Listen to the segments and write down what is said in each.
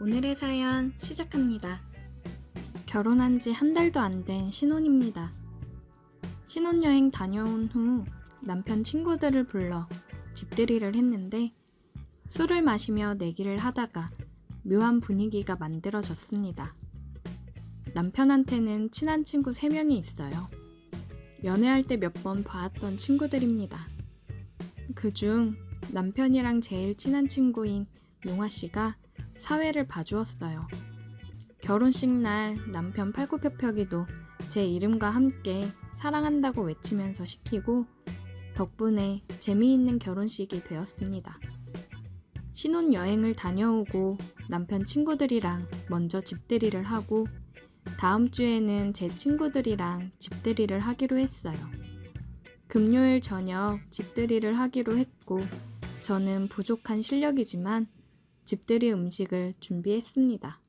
오늘의 사연 시작합니다. 결혼한 지 한 달도 안 된 신혼입니다. 신혼여행 다녀온 후 남편 친구들을 불러 집들이를 했는데 술을 마시며 내기를 하다가 묘한 분위기가 만들어졌습니다. 남편한테는 친한 친구 3명이 있어요. 연애할 때 몇 번 봐왔던 친구들입니다. 그중 남편이랑 제일 친한 친구인 용화씨가 사회를 봐주었어요. 결혼식 날 남편 팔굽혀펴기도 제 이름과 함께 사랑한다고 외치면서 시키고 덕분에 재미있는 결혼식이 되었습니다. 신혼여행을 다녀오고 남편 친구들이랑 먼저 집들이를 하고 다음 주에는 제 친구들이랑 집들이를 하기로 했어요. 금요일 저녁 집들이를 하기로 했고 저는 부족한 실력이지만 집들이 음식을 준비했습니다.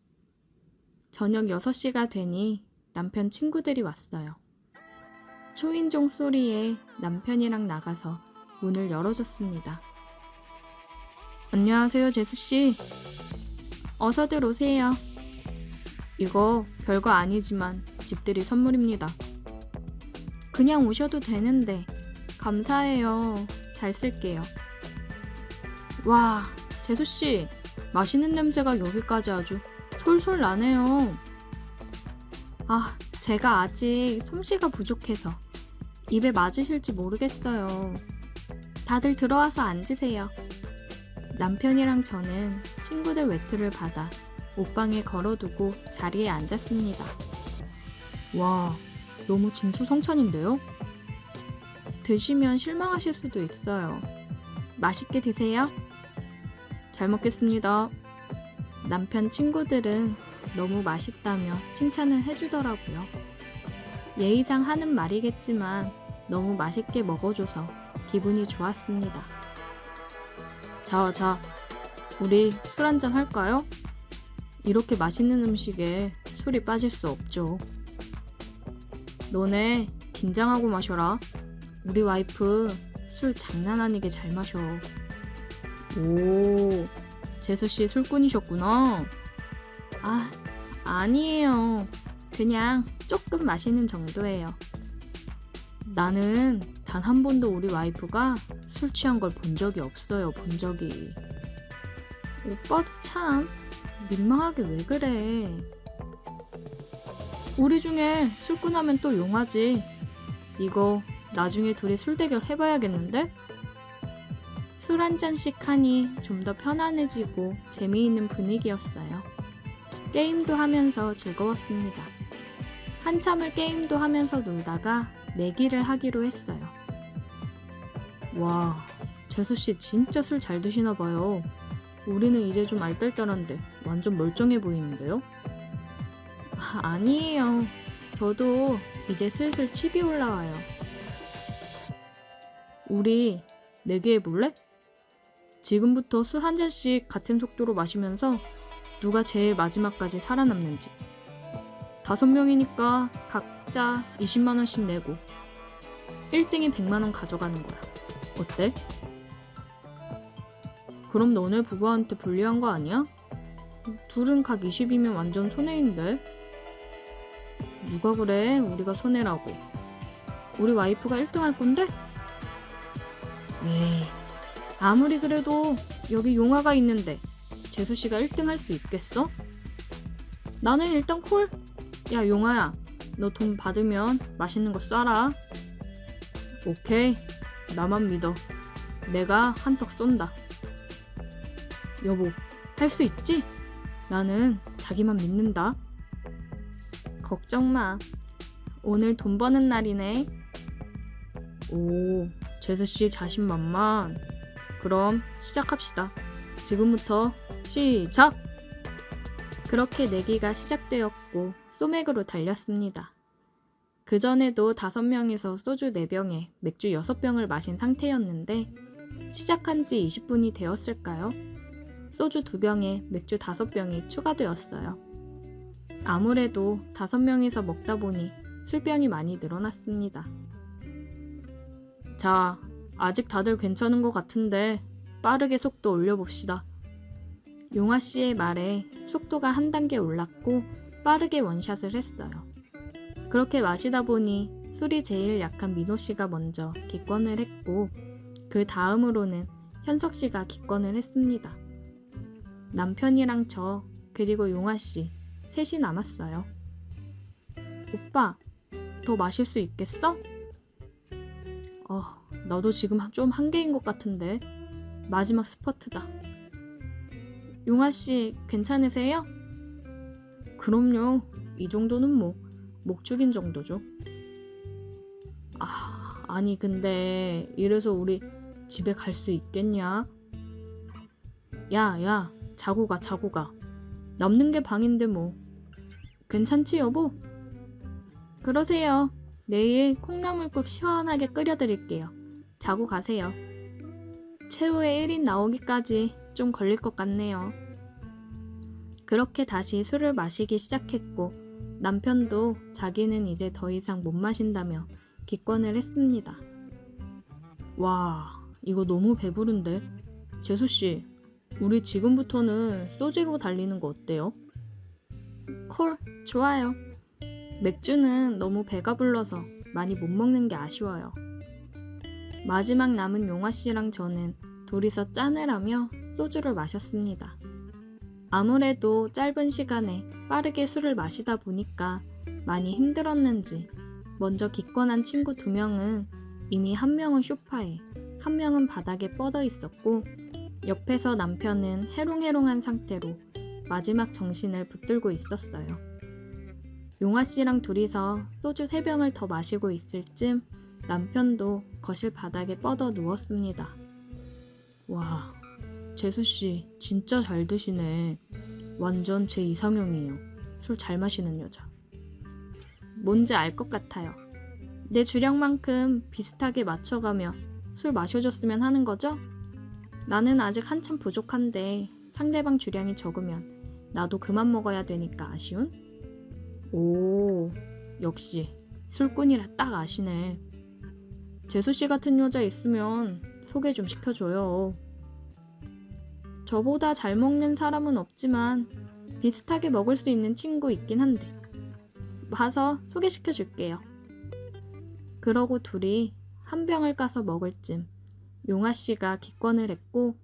저녁 6시가 되니 남편 친구들이 왔어요. 초인종 소리에 남편이랑 나가서 문을 열어줬습니다. 안녕하세요, 제수씨. 어서들 오세요. 이거 별거 아니지만 집들이 선물입니다. 그냥 오셔도 되는데 감사해요. 잘 쓸게요. 와, 제수씨, 맛있는 냄새가 여기까지 아주 솔솔 나네요. 아, 제가 아직 솜씨가 부족해서 입에 맞으실지 모르겠어요. 다들 들어와서 앉으세요. 남편이랑 저는 친구들 외투를 받아 옷방에 걸어두고 자리에 앉았습니다. 와, 너무 진수성찬인데요? 드시면 실망하실 수도 있어요. 맛있게 드세요. 잘 먹겠습니다. 남편 친구들은 너무 맛있다며 칭찬을 해주더라고요. 예의상 하는 말이겠지만 너무 맛있게 먹어줘서 기분이 좋았습니다. 자, 우리 술 한잔 할까요? 이렇게 맛있는 음식에 술이 빠질 수 없죠. 너네 긴장하고 마셔라. 우리 와이프 술 장난 아니게 잘 마셔. 오, 제수씨 술꾼이셨구나. 아, 아니에요. 그냥 조금 마시는 정도예요. 나는 단 한 번도 우리 와이프가 술 취한 걸 본 적이 없어요. 본 적이. 오빠도 참 민망하게 왜 그래. 우리 중에 술꾼하면 또 용하지. 이거 나중에 둘이 술 대결 해봐야겠는데? 술 한 잔씩 하니 좀 더 편안해지고 재미있는 분위기였어요. 게임도 하면서 즐거웠습니다. 한참을 게임도 하면서 놀다가 내기를 하기로 했어요. 와, 제수씨 진짜 술 잘 드시나 봐요. 우리는 이제 좀 알딸딸한데 완전 멀쩡해 보이는데요? 아니에요. 저도 이제 슬슬 칩이 올라와요. 우리 내기 해볼래? 지금부터 술 한 잔씩 같은 속도로 마시면서 누가 제일 마지막까지 살아남는지. 5명이니까 각자 20만원씩 내고 1등이 100만원 가져가는 거야. 어때? 그럼 너네 부부한테 불리한 거 아니야? 둘은 각 20이면 완전 손해인데? 누가 그래? 우리가 손해라고. 우리 와이프가 1등 할 건데? 에이, 아무리 그래도 여기 용화가 있는데 제수씨가 1등 할 수 있겠어? 나는 일단 콜. 야, 용화야, 너 돈 받으면 맛있는 거 쏴라. 오케이, 나만 믿어. 내가 한턱 쏜다. 여보, 할 수 있지? 나는 자기만 믿는다. 걱정 마. 오늘 돈 버는 날이네. 오, 제수씨 자신만만. 그럼 시작합시다. 지금부터 시작! 그렇게 내기가 시작되었고 소맥으로 달렸습니다. 그전에도 5명에서 소주 4병에 맥주 6병을 마신 상태였는데 시작한 지 20분이 되었을까요? 소주 2병에 맥주 5병이 추가되었어요. 아무래도 5명이서 먹다 보니 술병이 많이 늘어났습니다. 자, 아직 다들 괜찮은 것 같은데 빠르게 속도 올려봅시다. 용화 씨의 말에 속도가 한 단계 올랐고 빠르게 원샷을 했어요. 그렇게 마시다 보니 술이 제일 약한 민호 씨가 먼저 기권을 했고 그 다음으로는 현석 씨가 기권을 했습니다. 남편이랑 저 그리고 용화 씨 셋이 남았어요. 오빠, 더 마실 수 있겠어? 나도 지금 좀 한계인 것 같은데. 마지막 스퍼트다. 용화 씨 괜찮으세요? 그럼요. 이 정도는 뭐 목 죽인 정도죠. 아니 근데 이래서 우리 집에 갈 수 있겠냐? 야, 자고 가. 남는 게 방인데 뭐. 괜찮지 여보? 그러세요. 내일 콩나물국 시원하게 끓여드릴게요. 자고 가세요. 최후의 1인 나오기까지 좀 걸릴 것 같네요. 그렇게 다시 술을 마시기 시작했고 남편도 자기는 이제 더 이상 못 마신다며 기권을 했습니다. 와, 이거 너무 배부른데? 재수씨, 우리 지금부터는 소주로 달리는 거 어때요? 콜, 좋아요. 맥주는 너무 배가 불러서 많이 못 먹는 게 아쉬워요. 마지막 남은 용화 씨랑 저는 둘이서 짠을 하며 소주를 마셨습니다. 아무래도 짧은 시간에 빠르게 술을 마시다 보니까 많이 힘들었는지 먼저 기권한 친구 2명은 이미 한 명은 소파에, 한 명은 바닥에 뻗어 있었고 옆에서 남편은 해롱해롱한 상태로 마지막 정신을 붙들고 있었어요. 용화 씨랑 둘이서 소주 3병을 더 마시고 있을 쯤 남편도 거실 바닥에 뻗어 누웠습니다. 와, 재수씨 진짜 잘 드시네. 완전 제 이상형이에요. 술 잘 마시는 여자. 뭔지 알 것 같아요. 내 주량만큼 비슷하게 맞춰가며 술 마셔줬으면 하는 거죠? 나는 아직 한참 부족한데 상대방 주량이 적으면 나도 그만 먹어야 되니까 아쉬운? 오, 역시 술꾼이라 딱 아시네. 재수씨 같은 여자 있으면 소개 좀 시켜줘요. 저보다 잘 먹는 사람은 없지만 비슷하게 먹을 수 있는 친구 있긴 한데 와서 소개시켜줄게요. 그러고 둘이 한 병을 까서 먹을 쯤 용화 씨가 기권을 했고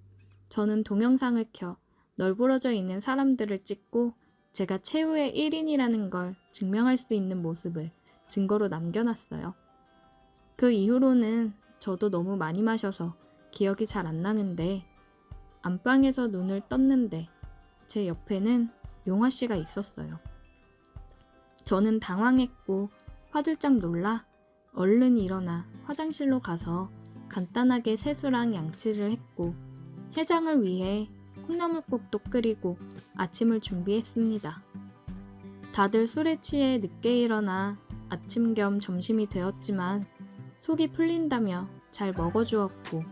저는 동영상을 켜 널브러져 있는 사람들을 찍고 제가 최후의 1인이라는 걸 증명할 수 있는 모습을 증거로 남겨놨어요. 그 이후로는 저도 너무 많이 마셔서 기억이 잘 안 나는데 안방에서 눈을 떴는데 제 옆에는 용화 씨가 있었어요. 저는 당황했고 화들짝 놀라 얼른 일어나 화장실로 가서 간단하게 세수랑 양치를 했고 해장을 위해 콩나물국도 끓이고 아침을 준비했습니다. 다들 술에 취해 늦게 일어나 아침 겸 점심이 되었지만 속이 풀린다며 잘 먹어주었고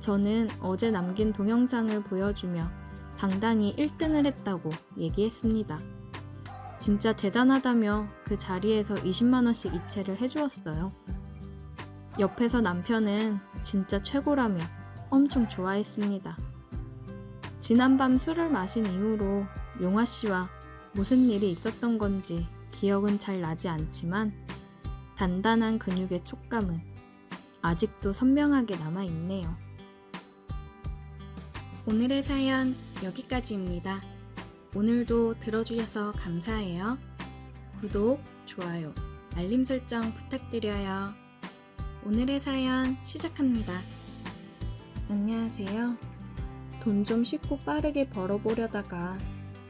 저는 어제 남긴 동영상을 보여주며 당당히 1등을 했다고 얘기했습니다. 진짜 대단하다며 그 자리에서 20만원씩 이체를 해주었어요. 옆에서 남편은 진짜 최고라며 엄청 좋아했습니다. 지난밤 술을 마신 이후로 용화 씨와 무슨 일이 있었던 건지 기억은 잘 나지 않지만 단단한 근육의 촉감은 아직도 선명하게 남아있네요. 오늘의 사연 여기까지입니다. 오늘도 들어주셔서 감사해요. 구독, 좋아요, 알림 설정 부탁드려요. 오늘의 사연 시작합니다. 안녕하세요. 돈 좀 쉽고 빠르게 벌어보려다가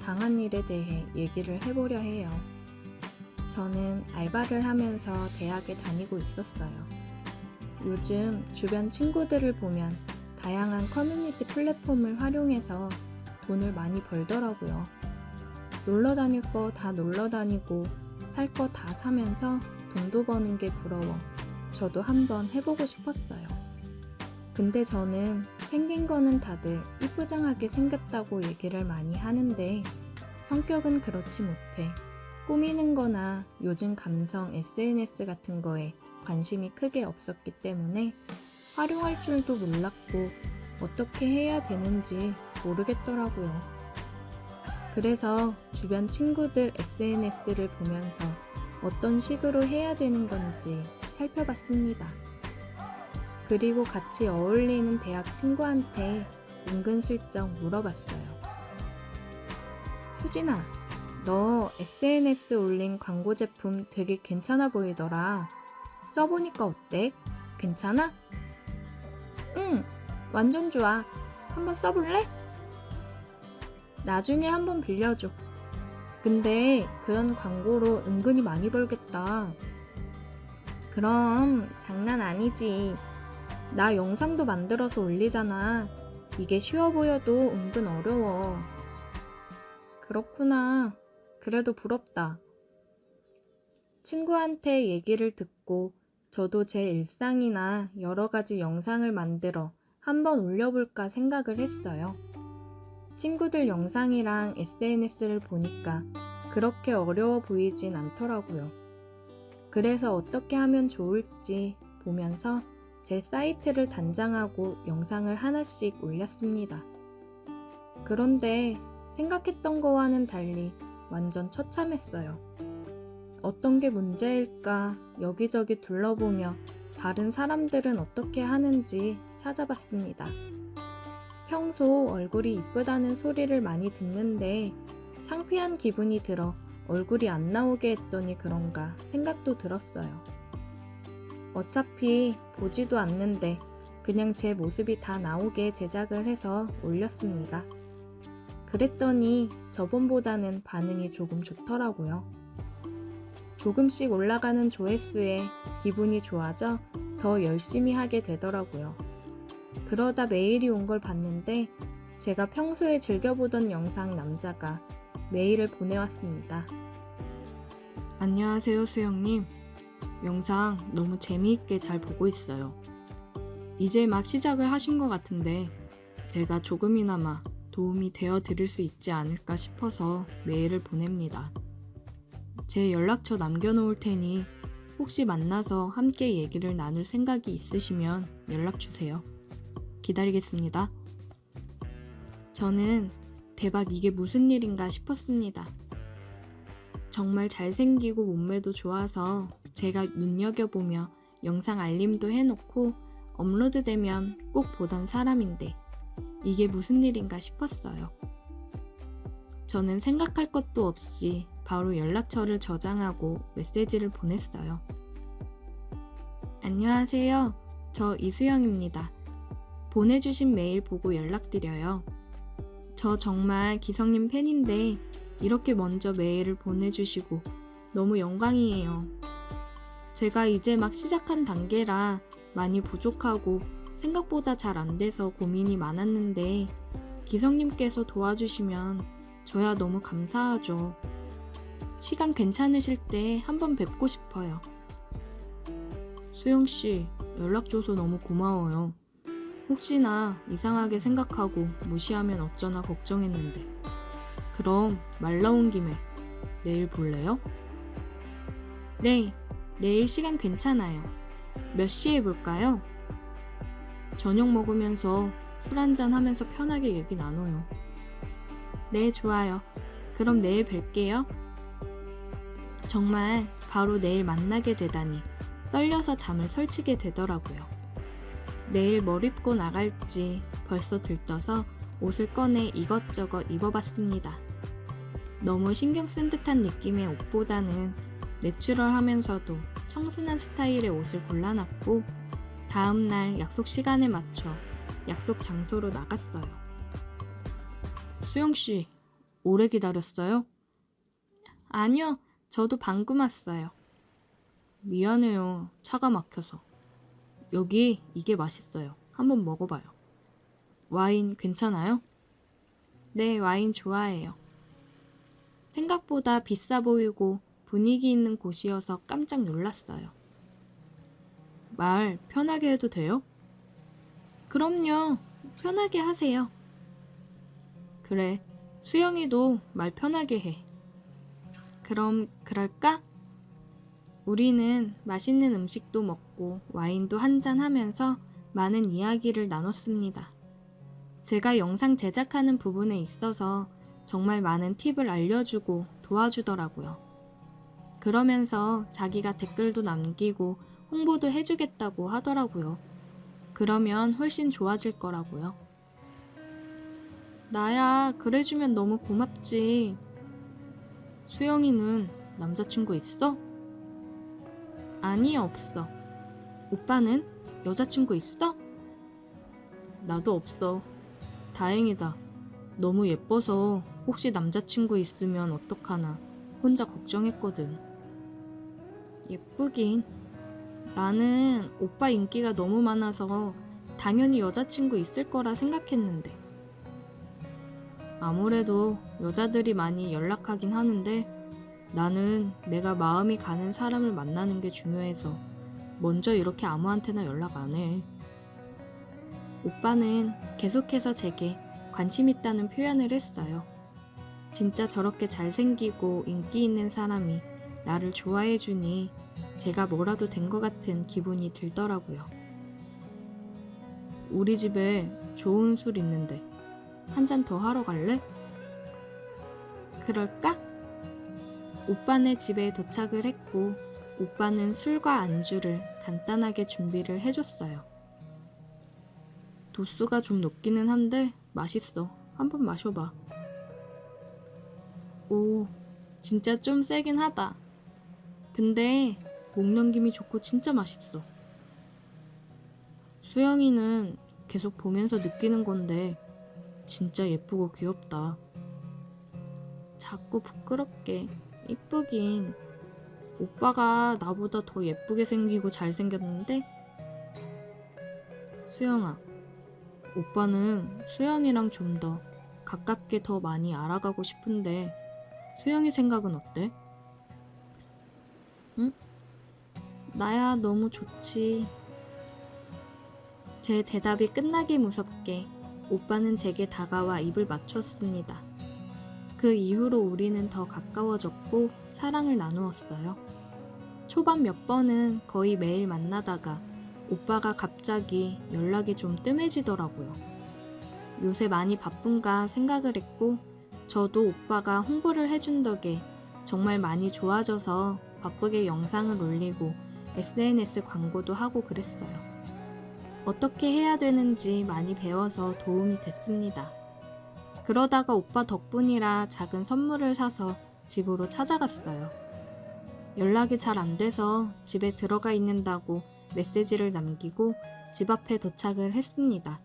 당한 일에 대해 얘기를 해보려 해요. 저는 알바를 하면서 대학에 다니고 있었어요. 요즘 주변 친구들을 보면 다양한 커뮤니티 플랫폼을 활용해서 돈을 많이 벌더라고요. 놀러 다닐 거 다 놀러 다니고 살 거 다 사면서 돈도 버는 게 부러워 저도 한번 해보고 싶었어요. 근데 저는 생긴 거는 다들 이쁘장하게 생겼다고 얘기를 많이 하는데 성격은 그렇지 못해 꾸미는 거나 요즘 감성 SNS 같은 거에 관심이 크게 없었기 때문에 활용할 줄도 몰랐고 어떻게 해야 되는지 모르겠더라고요. 그래서 주변 친구들 SNS를 보면서 어떤 식으로 해야 되는 건지 살펴봤습니다. 그리고 같이 어울리는 대학 친구한테 은근슬쩍 물어봤어요. 수진아, 너 SNS 올린 광고 제품 되게 괜찮아 보이더라. 써보니까 어때? 괜찮아? 응, 완전 좋아. 한번 써볼래? 나중에 한번 빌려줘. 근데 그런 광고로 은근히 많이 벌겠다. 그럼 장난 아니지. 나 영상도 만들어서 올리잖아. 이게 쉬워 보여도 은근 어려워. 그렇구나. 그래도 부럽다. 친구한테 얘기를 듣고 저도 제 일상이나 여러 가지 영상을 만들어 한번 올려볼까 생각을 했어요. 친구들 영상이랑 SNS를 보니까 그렇게 어려워 보이진 않더라고요. 그래서 어떻게 하면 좋을지 보면서 제 사이트를 단장하고 영상을 하나씩 올렸습니다. 그런데 생각했던 거와는 달리 완전 처참했어요. 어떤 게 문제일까 여기저기 둘러보며 다른 사람들은 어떻게 하는지 찾아봤습니다. 평소 얼굴이 이쁘다는 소리를 많이 듣는데 창피한 기분이 들어 얼굴이 안 나오게 했더니 그런가 생각도 들었어요. 어차피 보지도 않는데 그냥 제 모습이 다 나오게 제작을 해서 올렸습니다. 그랬더니 저번보다는 반응이 조금 좋더라고요. 조금씩 올라가는 조회수에 기분이 좋아져 더 열심히 하게 되더라고요. 그러다 메일이 온 걸 봤는데 제가 평소에 즐겨보던 영상 남자가 메일을 보내왔습니다. 안녕하세요, 수영님. 영상 너무 재미있게 잘 보고 있어요. 이제 막 시작을 하신 것 같은데 제가 조금이나마 도움이 되어 드릴 수 있지 않을까 싶어서 메일을 보냅니다. 제 연락처 남겨놓을 테니 혹시 만나서 함께 얘기를 나눌 생각이 있으시면 연락 주세요. 기다리겠습니다. 저는 대박 이게 무슨 일인가 싶었습니다. 정말 잘생기고 몸매도 좋아서 제가 눈여겨보며 영상 알림도 해놓고 업로드되면 꼭 보던 사람인데 이게 무슨 일인가 싶었어요. 저는 생각할 것도 없이 바로 연락처를 저장하고 메시지를 보냈어요. 안녕하세요. 저 이수영입니다. 보내주신 메일 보고 연락드려요. 저 정말 기성님 팬인데 이렇게 먼저 메일을 보내주시고 너무 영광이에요. 제가 이제 막 시작한 단계라 많이 부족하고 생각보다 잘 안 돼서 고민이 많았는데 기성님께서 도와주시면 저야 너무 감사하죠. 시간 괜찮으실 때 한번 뵙고 싶어요. 수영씨, 연락 줘서 너무 고마워요. 혹시나 이상하게 생각하고 무시하면 어쩌나 걱정했는데. 그럼 말 나온 김에 내일 볼래요? 네, 내일 시간 괜찮아요. 몇 시에 볼까요? 저녁 먹으면서 술 한잔 하면서 편하게 얘기 나눠요. 네, 좋아요. 그럼 내일 뵐게요. 정말 바로 내일 만나게 되다니 떨려서 잠을 설치게 되더라고요. 내일 뭘 입고 나갈지 벌써 들떠서 옷을 꺼내 이것저것 입어봤습니다. 너무 신경 쓴 듯한 느낌의 옷보다는 내추럴하면서도 청순한 스타일의 옷을 골라놨고 다음날 약속 시간에 맞춰 약속 장소로 나갔어요. 수영씨, 오래 기다렸어요? 아니요, 저도 방금 왔어요. 미안해요, 차가 막혀서. 여기 이게 맛있어요. 한번 먹어봐요. 와인 괜찮아요? 네, 와인 좋아해요. 생각보다 비싸 보이고 분위기 있는 곳이어서 깜짝 놀랐어요. 말 편하게 해도 돼요? 그럼요, 편하게 하세요. 그래, 수영이도 말 편하게 해. 그럼 그럴까? 우리는 맛있는 음식도 먹고 와인도 한잔 하면서 많은 이야기를 나눴습니다. 제가 영상 제작하는 부분에 있어서 정말 많은 팁을 알려주고 도와주더라고요. 그러면서 자기가 댓글도 남기고 홍보도 해주겠다고 하더라고요. 그러면 훨씬 좋아질 거라고요. 나야, 그래주면 너무 고맙지. 수영이는 남자친구 있어? 아니, 없어. 오빠는 여자친구 있어? 나도 없어. 다행이다. 너무 예뻐서 혹시 남자친구 있으면 어떡하나 혼자 걱정했거든. 예쁘긴. 나는 오빠 인기가 너무 많아서 당연히 여자친구 있을 거라 생각했는데. 아무래도 여자들이 많이 연락하긴 하는데 나는 내가 마음이 가는 사람을 만나는 게 중요해서 먼저 이렇게 아무한테나 연락 안 해. 오빠는 계속해서 제게 관심 있다는 표현을 했어요. 진짜 저렇게 잘생기고 인기 있는 사람이 나를 좋아해주니 제가 뭐라도 된 것 같은 기분이 들더라고요. 우리 집에 좋은 술 있는데 한 잔 더 하러 갈래? 그럴까? 오빠네 집에 도착을 했고 오빠는 술과 안주를 간단하게 준비를 해줬어요. 도수가 좀 높기는 한데 맛있어. 한번 마셔봐. 오, 진짜 좀 세긴 하다. 근데 목 넘김이 좋고 진짜 맛있어. 수영이는 계속 보면서 느끼는 건데 진짜 예쁘고 귀엽다. 자꾸 부끄럽게. 이쁘긴. 오빠가 나보다 더 예쁘게 생기고 잘생겼는데? 수영아, 오빠는 수영이랑 좀 더 가깝게 더 많이 알아가고 싶은데 수영이 생각은 어때? 응? 나야 너무 좋지. 제 대답이 끝나기 무섭게 오빠는 제게 다가와 입을 맞췄습니다. 그 이후로 우리는 더 가까워졌고 사랑을 나누었어요. 초반 몇 번은 거의 매일 만나다가 오빠가 갑자기 연락이 좀 뜸해지더라고요. 요새 많이 바쁜가 생각을 했고 저도 오빠가 홍보를 해준 덕에 정말 많이 좋아져서 바쁘게 영상을 올리고 SNS 광고도 하고 그랬어요. 어떻게 해야 되는지 많이 배워서 도움이 됐습니다. 그러다가 오빠 덕분이라 작은 선물을 사서 집으로 찾아갔어요. 연락이 잘 안 돼서 집에 들어가 있는다고 메시지를 남기고 집 앞에 도착을 했습니다.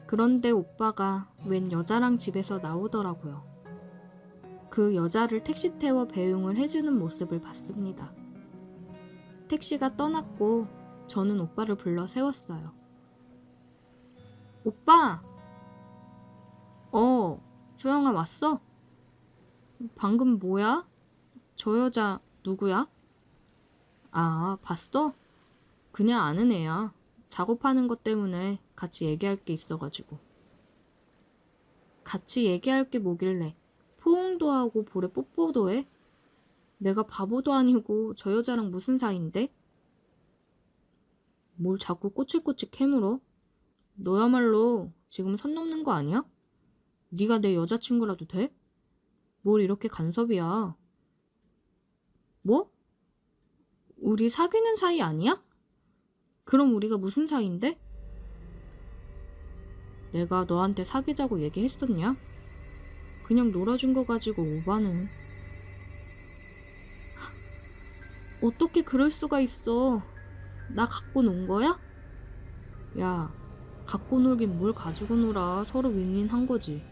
그런데 오빠가 웬 여자랑 집에서 나오더라고요. 그 여자를 택시 태워 배웅을 해주는 모습을 봤습니다. 택시가 떠났고 저는 오빠를 불러 세웠어요. 오빠! 수영아 왔어? 방금 뭐야? 저 여자 누구야? 아, 봤어? 그냥 아는 애야. 작업하는 것 때문에 같이 얘기할 게 있어가지고. 같이 얘기할 게 뭐길래 포옹도 하고 볼에 뽀뽀도 해? 내가 바보도 아니고 저 여자랑 무슨 사이인데? 뭘 자꾸 꼬치꼬치 캐물어? 너야말로 지금 선 넘는 거 아니야? 네가 내 여자친구라도 돼? 뭘 이렇게 간섭이야? 뭐? 우리 사귀는 사이 아니야? 그럼 우리가 무슨 사이인데? 내가 너한테 사귀자고 얘기했었냐? 그냥 놀아준 거 가지고 오바는. 어떻게 그럴 수가 있어? 나 갖고 논 거야? 야, 갖고 놀긴 뭘 가지고 놀아. 서로 윈윈한 거지.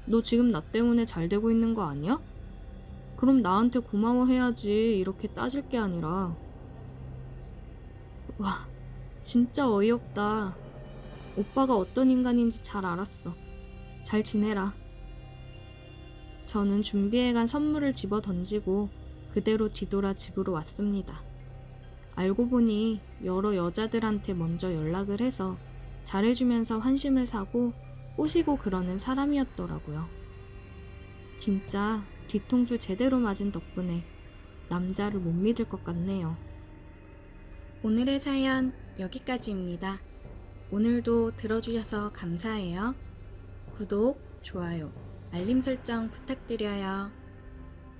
너 지금 나 때문에 잘 되고 있는 거 아니야? 그럼 나한테 고마워해야지. 이렇게 따질 게 아니라. 와, 진짜 어이없다. 오빠가 어떤 인간인지 잘 알았어. 잘 지내라. 저는 준비해간 선물을 집어 던지고 그대로 뒤돌아 집으로 왔습니다. 알고 보니 여러 여자들한테 먼저 연락을 해서 잘해주면서 환심을 사고 꼬시고 그러는 사람이었더라고요. 진짜 뒤통수 제대로 맞은 덕분에 남자를 못 믿을 것 같네요. 오늘의 사연 여기까지입니다. 오늘도 들어주셔서 감사해요. 구독, 좋아요, 알림 설정 부탁드려요.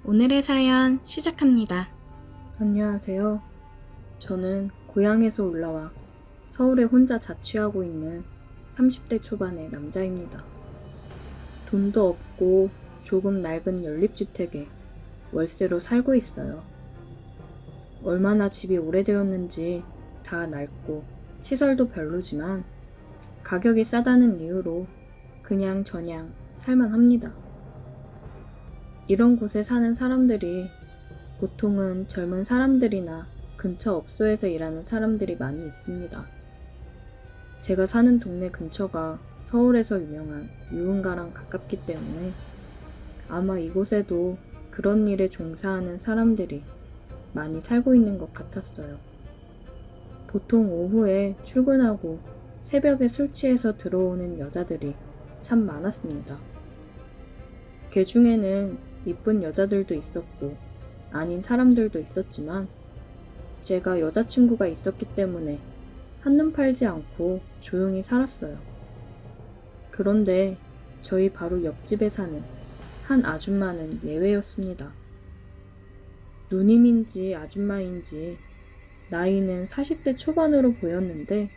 오늘의 사연 시작합니다. 안녕하세요. 저는 고향에서 올라와 서울에 혼자 자취하고 있는 30대 초반의 남자입니다. 돈도 없고 조금 낡은 연립주택에 월세로 살고 있어요. 얼마나 집이 오래되었는지 다 낡고 시설도 별로지만 가격이 싸다는 이유로 그냥 저냥 살만합니다. 이런 곳에 사는 사람들이 보통은 젊은 사람들이나 근처 업소에서 일하는 사람들이 많이 있습니다. 제가 사는 동네 근처가 서울에서 유명한 유흥가랑 가깝기 때문에 아마 이곳에도 그런 일에 종사하는 사람들이 많이 살고 있는 것 같았어요. 보통 오후에 출근하고 새벽에 술 취해서 들어오는 여자들이 참 많았습니다. 그 중에는 이쁜 여자들도 있었고 아닌 사람들도 있었지만 제가 여자친구가 있었기 때문에 한눈 팔지 않고 조용히 살았어요. 그런데 저희 바로 옆집에 사는 한 아줌마는 예외였습니다. 누님인지 아줌마인지 나이는 40대 초반으로 보였는데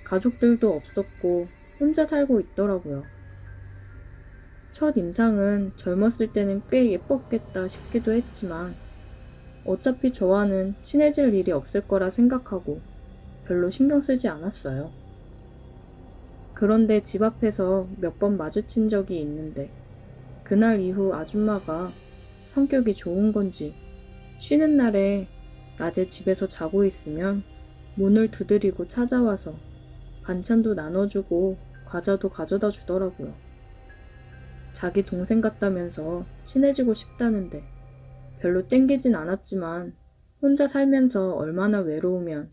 가족들도 없었고 혼자 살고 있더라고요. 첫 인상은 젊었을 때는 꽤 예뻤겠다 싶기도 했지만 어차피 저와는 친해질 일이 없을 거라 생각하고 별로 신경 쓰지 않았어요. 그런데 집 앞에서 몇 번 마주친 적이 있는데 그날 이후 아줌마가 성격이 좋은 건지 쉬는 날에 낮에 집에서 자고 있으면 문을 두드리고 찾아와서 반찬도 나눠주고 과자도 가져다 주더라고요. 자기 동생 같다면서 친해지고 싶다는데 별로 땡기진 않았지만 혼자 살면서 얼마나 외로우면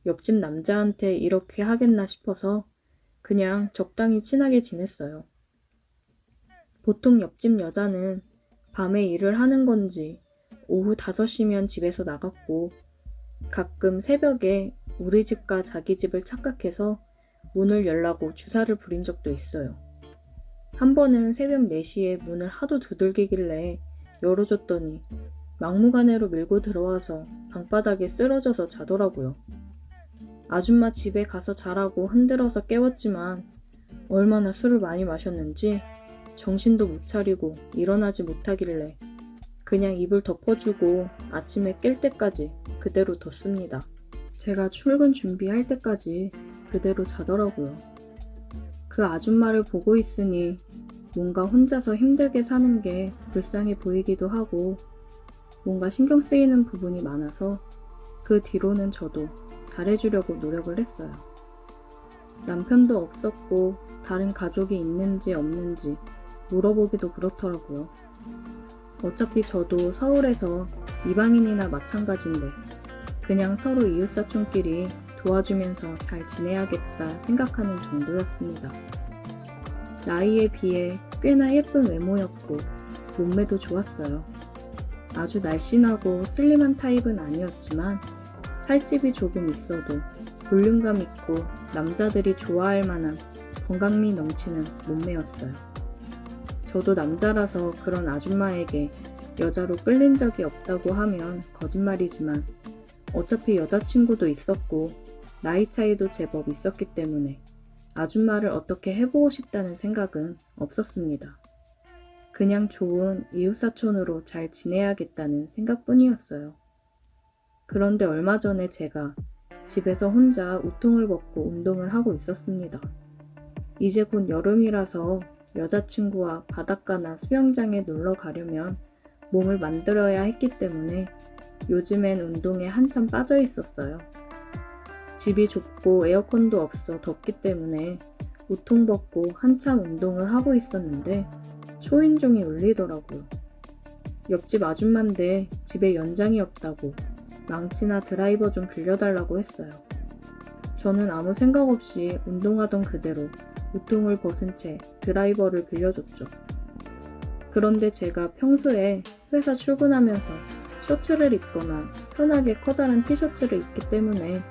옆집 남자한테 이렇게 하겠나 싶어서 그냥 적당히 친하게 지냈어요. 보통 옆집 여자는 밤에 일을 하는 건지 오후 5시면 집에서 나갔고 가끔 새벽에 우리 집과 자기 집을 착각해서 문을 열라고 주사를 부린 적도 있어요. 한 번은 새벽 4시에 문을 하도 두들기길래 열어줬더니 막무가내로 밀고 들어와서 방바닥에 쓰러져서 자더라고요. 아줌마 집에 가서 자라고 흔들어서 깨웠지만 얼마나 술을 많이 마셨는지 정신도 못 차리고 일어나지 못하길래 그냥 이불 덮어주고 아침에 깰 때까지 그대로 뒀습니다. 제가 출근 준비할 때까지 그대로 자더라고요. 그 아줌마를 보고 있으니 뭔가 혼자서 힘들게 사는 게 불쌍해 보이기도 하고 뭔가 신경 쓰이는 부분이 많아서 그 뒤로는 저도 잘해주려고 노력을 했어요. 남편도 없었고 다른 가족이 있는지 없는지 물어보기도 그렇더라고요. 어차피 저도 서울에서 이방인이나 마찬가지인데 그냥 서로 이웃사촌끼리 도와주면서 잘 지내야겠다 생각하는 정도였습니다. 나이에 비해 꽤나 예쁜 외모였고 몸매도 좋았어요. 아주 날씬하고 슬림한 타입은 아니었지만 살집이 조금 있어도 볼륨감 있고 남자들이 좋아할 만한 건강미 넘치는 몸매였어요. 저도 남자라서 그런 아줌마에게 여자로 끌린 적이 없다고 하면 거짓말이지만 어차피 여자친구도 있었고 나이 차이도 제법 있었기 때문에 아줌마를 어떻게 해보고 싶다는 생각은 없었습니다. 그냥 좋은 이웃사촌으로 잘 지내야겠다는 생각뿐이었어요. 그런데 얼마 전에 제가 집에서 혼자 우통을 벗고 운동을 하고 있었습니다. 이제 곧 여름이라서 여자친구와 바닷가나 수영장에 놀러 가려면 몸을 만들어야 했기 때문에 요즘엔 운동에 한참 빠져 있었어요. 집이 좁고 에어컨도 없어 덥기 때문에 우통 벗고 한참 운동을 하고 있었는데 초인종이 울리더라고요. 옆집 아줌마인데 집에 연장이 없다고 망치나 드라이버 좀 빌려달라고 했어요. 저는 아무 생각 없이 운동하던 그대로 우통을 벗은 채 드라이버를 빌려줬죠. 그런데 제가 평소에 회사 출근하면서 셔츠를 입거나 편하게 커다란 티셔츠를 입기 때문에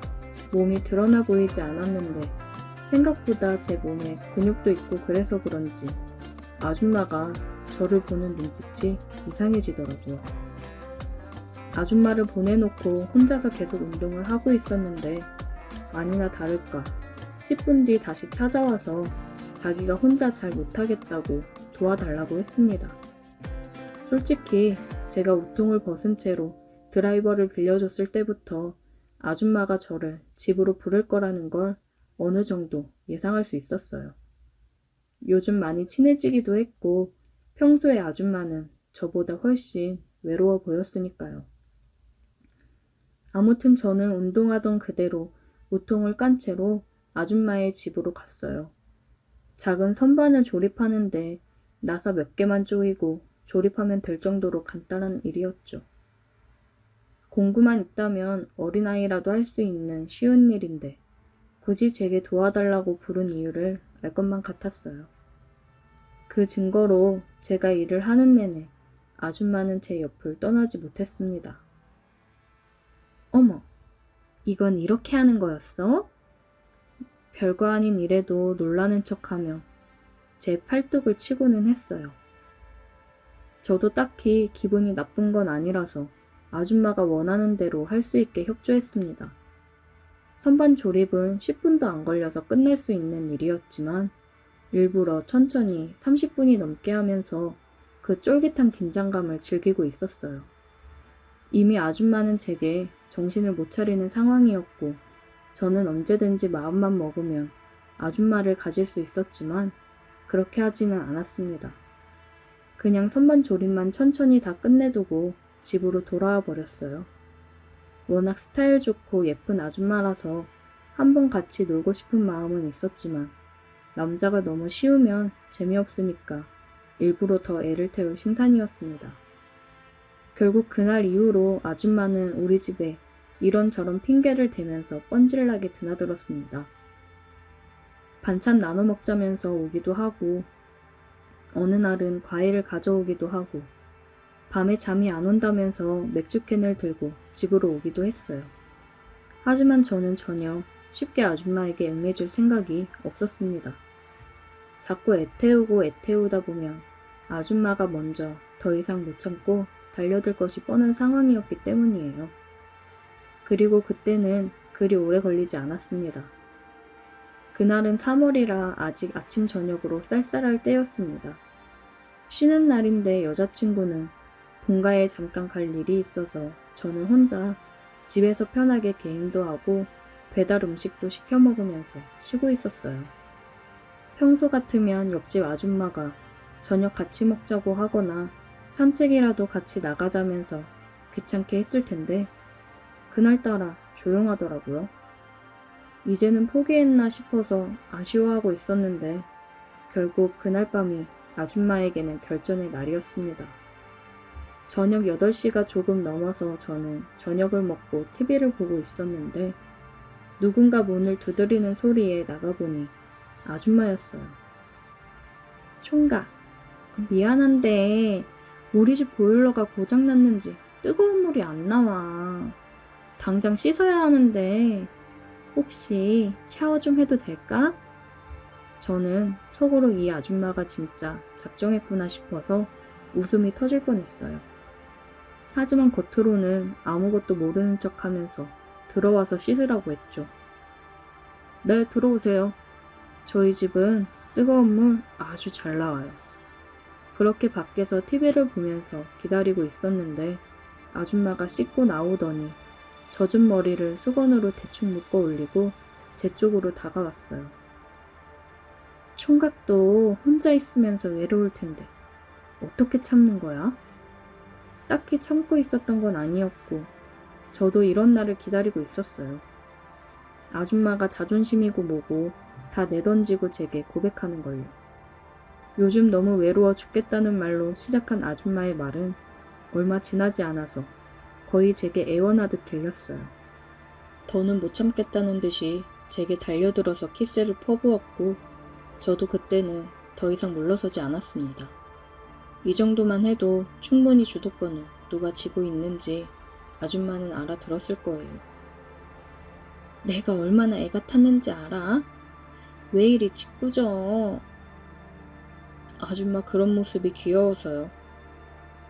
몸이 드러나 보이지 않았는데 생각보다 제 몸에 근육도 있고 그래서 그런지 아줌마가 저를 보는 눈빛이 이상해지더라고요. 아줌마를 보내놓고 혼자서 계속 운동을 하고 있었는데 아니나 다를까 10분 뒤 다시 찾아와서 자기가 혼자 잘 못하겠다고 도와달라고 했습니다. 솔직히 제가 우통을 벗은 채로 드라이버를 빌려줬을 때부터 아줌마가 저를 집으로 부를 거라는 걸 어느 정도 예상할 수 있었어요. 요즘 많이 친해지기도 했고 평소에 아줌마는 저보다 훨씬 외로워 보였으니까요. 아무튼 저는 운동하던 그대로 우통을 깐 채로 아줌마의 집으로 갔어요. 작은 선반을 조립하는데 나사 몇 개만 조이고 조립하면 될 정도로 간단한 일이었죠. 공구만 있다면 어린아이라도 할 수 있는 쉬운 일인데 굳이 제게 도와달라고 부른 이유를 알 것만 같았어요. 그 증거로 제가 일을 하는 내내 아줌마는 제 옆을 떠나지 못했습니다. 어머, 이건 이렇게 하는 거였어? 별거 아닌 일에도 놀라는 척하며 제 팔뚝을 치고는 했어요. 저도 딱히 기분이 나쁜 건 아니라서 아줌마가 원하는 대로 할 수 있게 협조했습니다. 선반 조립은 10분도 안 걸려서 끝낼 수 있는 일이었지만 일부러 천천히 30분이 넘게 하면서 그 쫄깃한 긴장감을 즐기고 있었어요. 이미 아줌마는 제게 정신을 못 차리는 상황이었고 저는 언제든지 마음만 먹으면 아줌마를 가질 수 있었지만 그렇게 하지는 않았습니다. 그냥 선반 조립만 천천히 다 끝내두고 집으로 돌아와 버렸어요. 워낙 스타일 좋고 예쁜 아줌마라서 한번 같이 놀고 싶은 마음은 있었지만 남자가 너무 쉬우면 재미없으니까 일부러 더 애를 태울 심산이었습니다. 결국 그날 이후로 아줌마는 우리 집에 이런저런 핑계를 대면서 뻔질나게 드나들었습니다. 반찬 나눠 먹자면서 오기도 하고 어느 날은 과일을 가져오기도 하고 밤에 잠이 안 온다면서 맥주캔을 들고 집으로 오기도 했어요. 하지만 저는 전혀 쉽게 아줌마에게 얽매줄 생각이 없었습니다. 자꾸 애태우다 보면 아줌마가 먼저 더 이상 못 참고 달려들 것이 뻔한 상황이었기 때문이에요. 그리고 그때는 그리 오래 걸리지 않았습니다. 그날은 3월이라 아직 아침 저녁으로 쌀쌀할 때였습니다. 쉬는 날인데 여자친구는 본가에 잠깐 갈 일이 있어서 저는 혼자 집에서 편하게 게임도 하고 배달 음식도 시켜 먹으면서 쉬고 있었어요. 평소 같으면 옆집 아줌마가 저녁 같이 먹자고 하거나 산책이라도 같이 나가자면서 귀찮게 했을 텐데 그날따라 조용하더라고요. 이제는 포기했나 싶어서 아쉬워하고 있었는데 결국 그날 밤이 아줌마에게는 결전의 날이었습니다. 저녁 8시가 조금 넘어서 저는 저녁을 먹고 TV를 보고 있었는데 누군가 문을 두드리는 소리에 나가보니 아줌마였어요. 총각, 미안한데 우리 집 보일러가 고장났는지 뜨거운 물이 안 나와. 당장 씻어야 하는데 혹시 샤워 좀 해도 될까? 저는 속으로 이 아줌마가 진짜 작정했구나 싶어서 웃음이 터질 뻔했어요. 하지만 겉으로는 아무것도 모르는 척하면서 들어와서 씻으라고 했죠. 네, 들어오세요. 저희 집은 뜨거운 물 아주 잘 나와요. 그렇게 밖에서 TV를 보면서 기다리고 있었는데 아줌마가 씻고 나오더니 젖은 머리를 수건으로 대충 묶어 올리고 제 쪽으로 다가왔어요. 총각도 혼자 있으면서 외로울 텐데 어떻게 참는 거야? 딱히 참고 있었던 건 아니었고 저도 이런 날을 기다리고 있었어요. 아줌마가 자존심이고 뭐고 다 내던지고 제게 고백하는 걸요. 요즘 너무 외로워 죽겠다는 말로 시작한 아줌마의 말은 얼마 지나지 않아서 거의 제게 애원하듯 들렸어요. 더는 못 참겠다는 듯이 제게 달려들어서 키스를 퍼부었고 저도 그때는 더 이상 물러서지 않았습니다. 이 정도만 해도 충분히 주도권을 누가 쥐고 있는지 아줌마는 알아들었을 거예요. 내가 얼마나 애가 탔는지 알아? 왜 이리 짓궂어? 아줌마 그런 모습이 귀여워서요.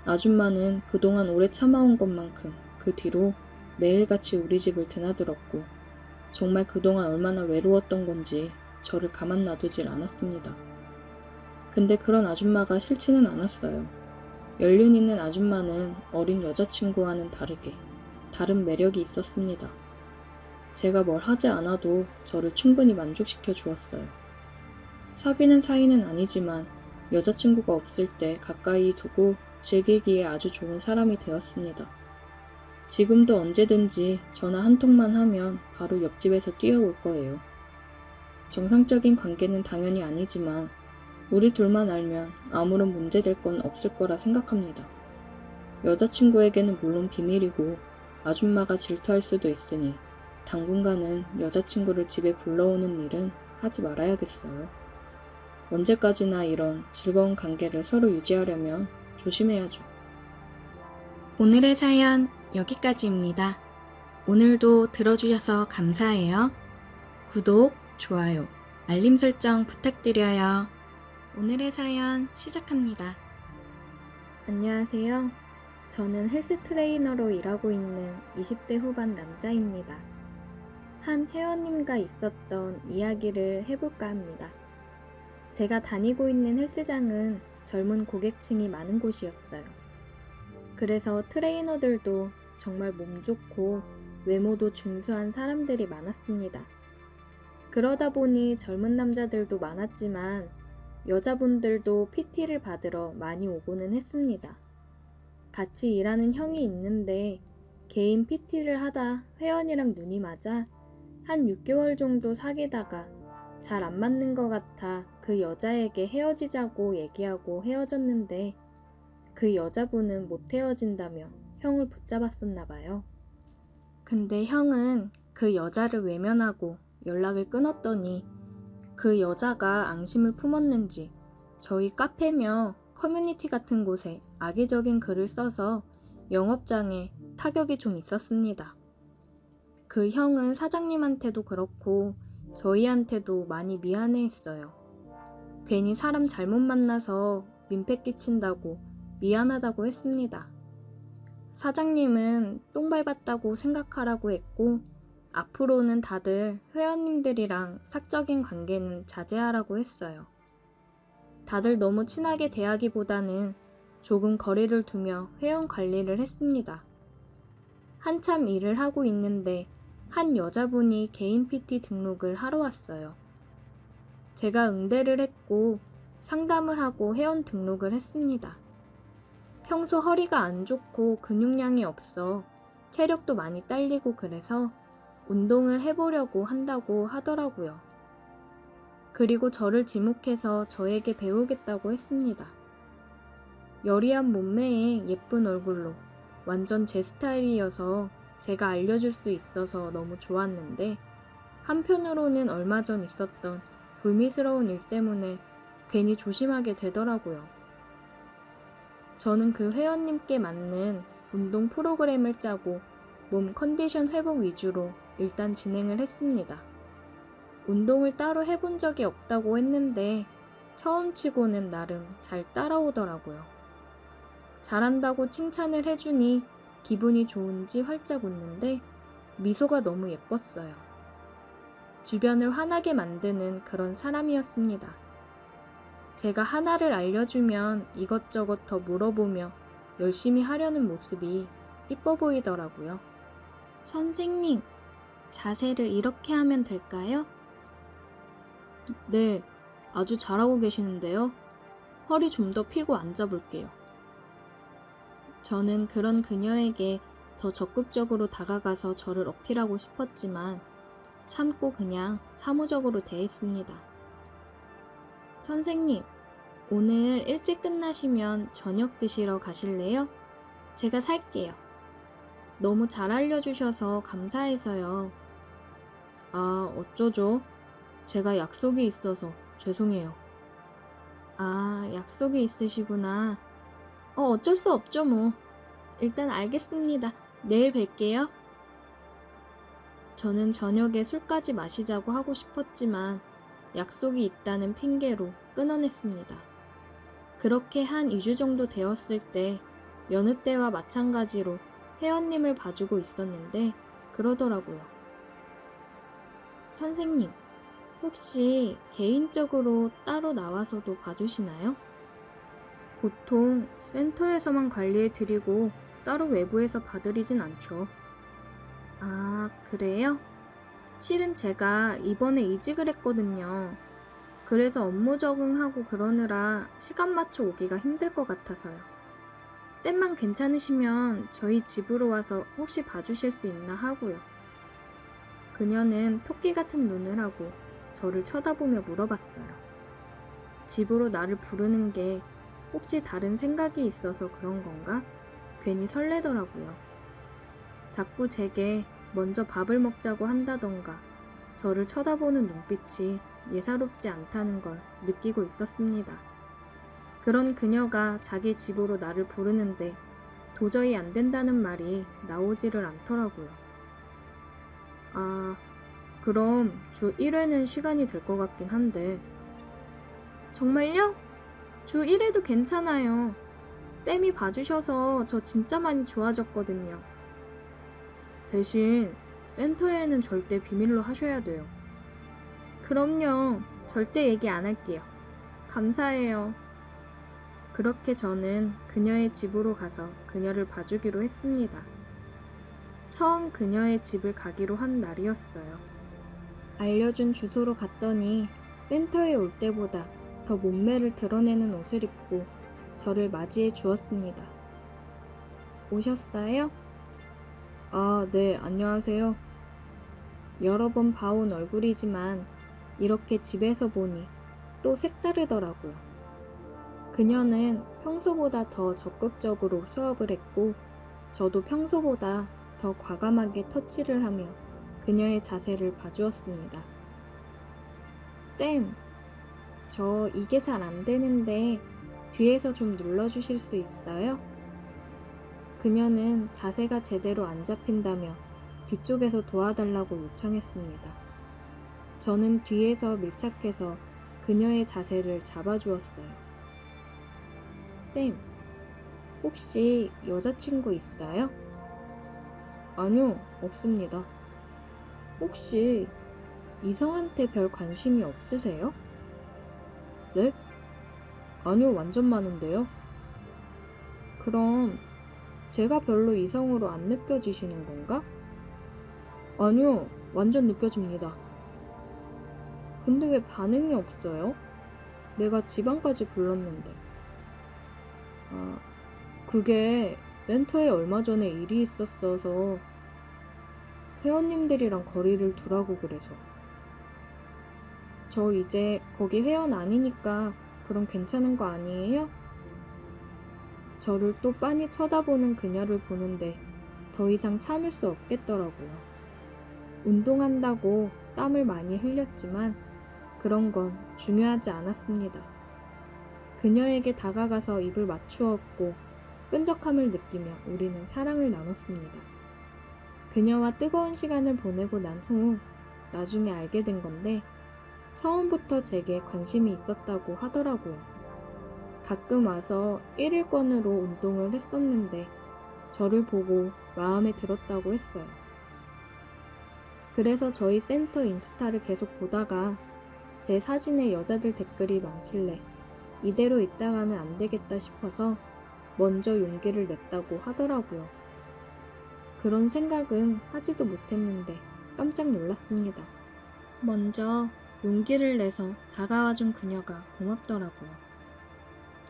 아줌마는 그동안 오래 참아온 것만큼 그 뒤로 매일같이 우리 집을 드나들었고 정말 그동안 얼마나 외로웠던 건지 저를 가만 놔두질 않았습니다. 근데 그런 아줌마가 싫지는 않았어요. 연륜 있는 아줌마는 어린 여자친구와는 다르게 다른 매력이 있었습니다. 제가 뭘 하지 않아도 저를 충분히 만족시켜 주었어요. 사귀는 사이는 아니지만 여자친구가 없을 때 가까이 두고 즐기기에 아주 좋은 사람이 되었습니다. 지금도 언제든지 전화 한 통만 하면 바로 옆집에서 뛰어올 거예요. 정상적인 관계는 당연히 아니지만 우리 둘만 알면 아무런 문제될 건 없을 거라 생각합니다. 여자친구에게는 물론 비밀이고 아줌마가 질투할 수도 있으니 당분간은 여자친구를 집에 불러오는 일은 하지 말아야겠어요. 언제까지나 이런 즐거운 관계를 서로 유지하려면 조심해야죠. 오늘의 사연 여기까지입니다. 오늘도 들어주셔서 감사해요. 구독, 좋아요, 알림 설정 부탁드려요. 오늘의 사연 시작합니다. 안녕하세요. 저는 헬스 트레이너로 일하고 있는 20대 후반 남자입니다. 한 회원님과 있었던 이야기를 해볼까 합니다. 제가 다니고 있는 헬스장은 젊은 고객층이 많은 곳이었어요. 그래서 트레이너들도 정말 몸 좋고 외모도 준수한 사람들이 많았습니다. 그러다 보니 젊은 남자들도 많았지만 여자분들도 PT를 받으러 많이 오고는 했습니다. 같이 일하는 형이 있는데 개인 PT를 하다 회원이랑 눈이 맞아 한 6개월 정도 사귀다가 잘 안 맞는 것 같아 그 여자에게 헤어지자고 얘기하고 헤어졌는데 그 여자분은 못 헤어진다며 형을 붙잡았었나 봐요. 근데 형은 그 여자를 외면하고 연락을 끊었더니 그 여자가 앙심을 품었는지 저희 카페며 커뮤니티 같은 곳에 악의적인 글을 써서 영업장에 타격이 좀 있었습니다. 그 형은 사장님한테도 그렇고 저희한테도 많이 미안해했어요. 괜히 사람 잘못 만나서 민폐 끼친다고 미안하다고 했습니다. 사장님은 똥 밟았다고 생각하라고 했고 앞으로는 다들 회원님들이랑 사적인 관계는 자제하라고 했어요. 다들 너무 친하게 대하기보다는 조금 거리를 두며 회원 관리를 했습니다. 한참 일을 하고 있는데 한 여자분이 개인 PT 등록을 하러 왔어요. 제가 응대를 했고 상담을 하고 회원 등록을 했습니다. 평소 허리가 안 좋고 근육량이 없어 체력도 많이 딸리고 그래서 운동을 해보려고 한다고 하더라고요. 그리고 저를 지목해서 저에게 배우겠다고 했습니다. 여리한 몸매에 예쁜 얼굴로 완전 제 스타일이어서 제가 알려줄 수 있어서 너무 좋았는데 한편으로는 얼마 전 있었던 불미스러운 일 때문에 괜히 조심하게 되더라고요. 저는 그 회원님께 맞는 운동 프로그램을 짜고 몸 컨디션 회복 위주로 일단 진행을 했습니다. 운동을 따로 해본 적이 없다고 했는데 처음 치고는 나름 잘 따라오더라고요. 잘한다고 칭찬을 해주니 기분이 좋은지 활짝 웃는데 미소가 너무 예뻤어요. 주변을 화나게 만드는 그런 사람이었습니다. 제가 하나를 알려주면 이것저것 더 물어보며 열심히 하려는 모습이 이뻐 보이더라고요. 선생님, 자세를 이렇게 하면 될까요? 네, 아주 잘하고 계시는데요. 허리 좀 더 펴고 앉아볼게요. 저는 그런 그녀에게 더 적극적으로 다가가서 저를 어필하고 싶었지만 참고 그냥 사무적으로 대했습니다. 선생님, 오늘 일찍 끝나시면 저녁 드시러 가실래요? 제가 살게요. 너무 잘 알려주셔서 감사해서요. 아, 어쩌죠? 제가 약속이 있어서 죄송해요. 아, 약속이 있으시구나. 어쩔 수 없죠, 뭐. 일단 알겠습니다. 내일 뵐게요. 저는 저녁에 술까지 마시자고 하고 싶었지만 약속이 있다는 핑계로 끊어냈습니다. 그렇게 한 2주 정도 되었을 때 여느 때와 마찬가지로 회원님을 봐주고 있었는데 그러더라고요. 선생님, 혹시 개인적으로 따로 나와서도 봐주시나요? 보통 센터에서만 관리해드리고 따로 외부에서 봐드리진 않죠. 아, 그래요? 실은 제가 이번에 이직을 했거든요. 그래서 업무 적응하고 그러느라 시간 맞춰 오기가 힘들 것 같아서요. 쌤만 괜찮으시면 저희 집으로 와서 혹시 봐주실 수 있나 하고요. 그녀는 토끼 같은 눈을 하고 저를 쳐다보며 물어봤어요. 집으로 나를 부르는 게 혹시 다른 생각이 있어서 그런 건가? 괜히 설레더라고요. 자꾸 제게 먼저 밥을 먹자고 한다던가 저를 쳐다보는 눈빛이 예사롭지 않다는 걸 느끼고 있었습니다. 그런 그녀가 자기 집으로 나를 부르는데 도저히 안 된다는 말이 나오지를 않더라고요. 아, 그럼 주 1회는 시간이 될 것 같긴 한데. 정말요? 주 1회도 괜찮아요. 쌤이 봐주셔서 저 진짜 많이 좋아졌거든요. 대신 센터에는 절대 비밀로 하셔야 돼요. 그럼요. 절대 얘기 안 할게요. 감사해요. 그렇게 저는 그녀의 집으로 가서 그녀를 봐주기로 했습니다. 처음 그녀의 집을 가기로 한 날이었어요. 알려준 주소로 갔더니 센터에 올 때보다 더 몸매를 드러내는 옷을 입고 저를 맞이해 주었습니다. 오셨어요? 아, 네, 안녕하세요. 여러 번 봐온 얼굴이지만 이렇게 집에서 보니 또 색다르더라고요. 그녀는 평소보다 더 적극적으로 수업을 했고 저도 평소보다 더 과감하게 터치를 하며 그녀의 자세를 봐주었습니다. 쌤, 저 이게 잘 안 되는데 뒤에서 좀 눌러주실 수 있어요? 그녀는 자세가 제대로 안 잡힌다며 뒤쪽에서 도와달라고 요청했습니다. 저는 뒤에서 밀착해서 그녀의 자세를 잡아주었어요. 쌤, 혹시 여자친구 있어요? 아니요, 없습니다. 혹시 이성한테 별 관심이 없으세요? 네? 아니요, 완전 많은데요. 그럼 제가 별로 이성으로 안 느껴지시는 건가? 아니요, 완전 느껴집니다. 근데 왜 반응이 없어요? 내가 지방까지 불렀는데. 아, 그게 센터에 얼마 전에 일이 있었어서 회원님들이랑 거리를 두라고 그래서. 저 이제 거기 회원 아니니까 그럼 괜찮은 거 아니에요? 저를 또 빤히 쳐다보는 그녀를 보는데 더 이상 참을 수 없겠더라고요. 운동한다고 땀을 많이 흘렸지만 그런 건 중요하지 않았습니다. 그녀에게 다가가서 입을 맞추었고 끈적함을 느끼며 우리는 사랑을 나눴습니다. 그녀와 뜨거운 시간을 보내고 난 후 나중에 알게 된 건데 처음부터 제게 관심이 있었다고 하더라고요. 가끔 와서 1일권으로 운동을 했었는데 저를 보고 마음에 들었다고 했어요. 그래서 저희 센터 인스타를 계속 보다가 제 사진에 여자들 댓글이 많길래 이대로 있다가는 안 되겠다 싶어서 먼저 용기를 냈다고 하더라고요. 그런 생각은 하지도 못했는데 깜짝 놀랐습니다. 먼저 용기를 내서 다가와준 그녀가 고맙더라고요.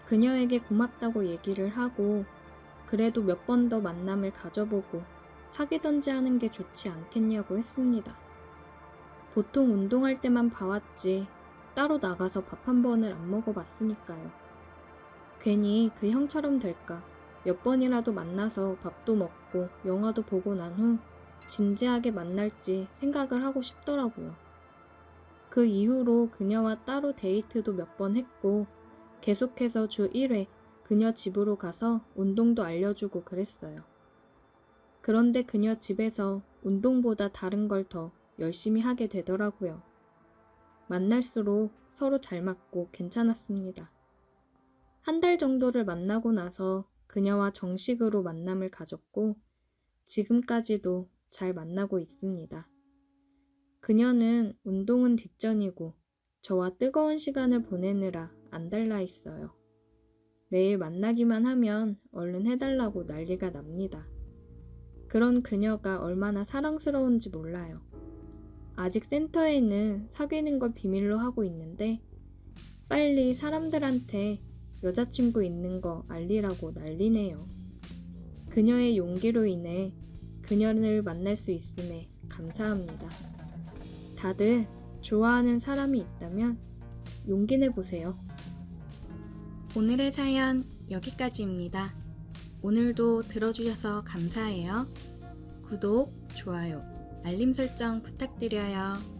그녀에게 고맙다고 얘기를 하고 그래도 몇 번 더 만남을 가져보고 사귀던지 하는 게 좋지 않겠냐고 했습니다. 보통 운동할 때만 봐왔지 따로 나가서 밥 한 번을 안 먹어봤으니까요. 괜히 그 형처럼 될까 몇 번이라도 만나서 밥도 먹고 영화도 보고 난 후 진지하게 만날지 생각을 하고 싶더라고요. 그 이후로 그녀와 따로 데이트도 몇 번 했고 계속해서 주 1회 그녀 집으로 가서 운동도 알려주고 그랬어요. 그런데 그녀 집에서 운동보다 다른 걸 더 열심히 하게 되더라고요. 만날수록 서로 잘 맞고 괜찮았습니다. 한 달 정도를 만나고 나서 그녀와 정식으로 만남을 가졌고 지금까지도 잘 만나고 있습니다. 그녀는 운동은 뒷전이고 저와 뜨거운 시간을 보내느라 안달나 있어요. 매일 만나기만 하면 얼른 해달라고 난리가 납니다. 그런 그녀가 얼마나 사랑스러운지 몰라요. 아직 센터에는 사귀는 걸 비밀로 하고 있는데 빨리 사람들한테 여자친구 있는 거 알리라고 난리네요. 그녀의 용기로 인해 그녀를 만날 수 있음에 감사합니다. 다들 좋아하는 사람이 있다면 용기 내보세요. 오늘의 사연 여기까지입니다. 오늘도 들어주셔서 감사해요. 구독, 좋아요, 알림 설정 부탁드려요.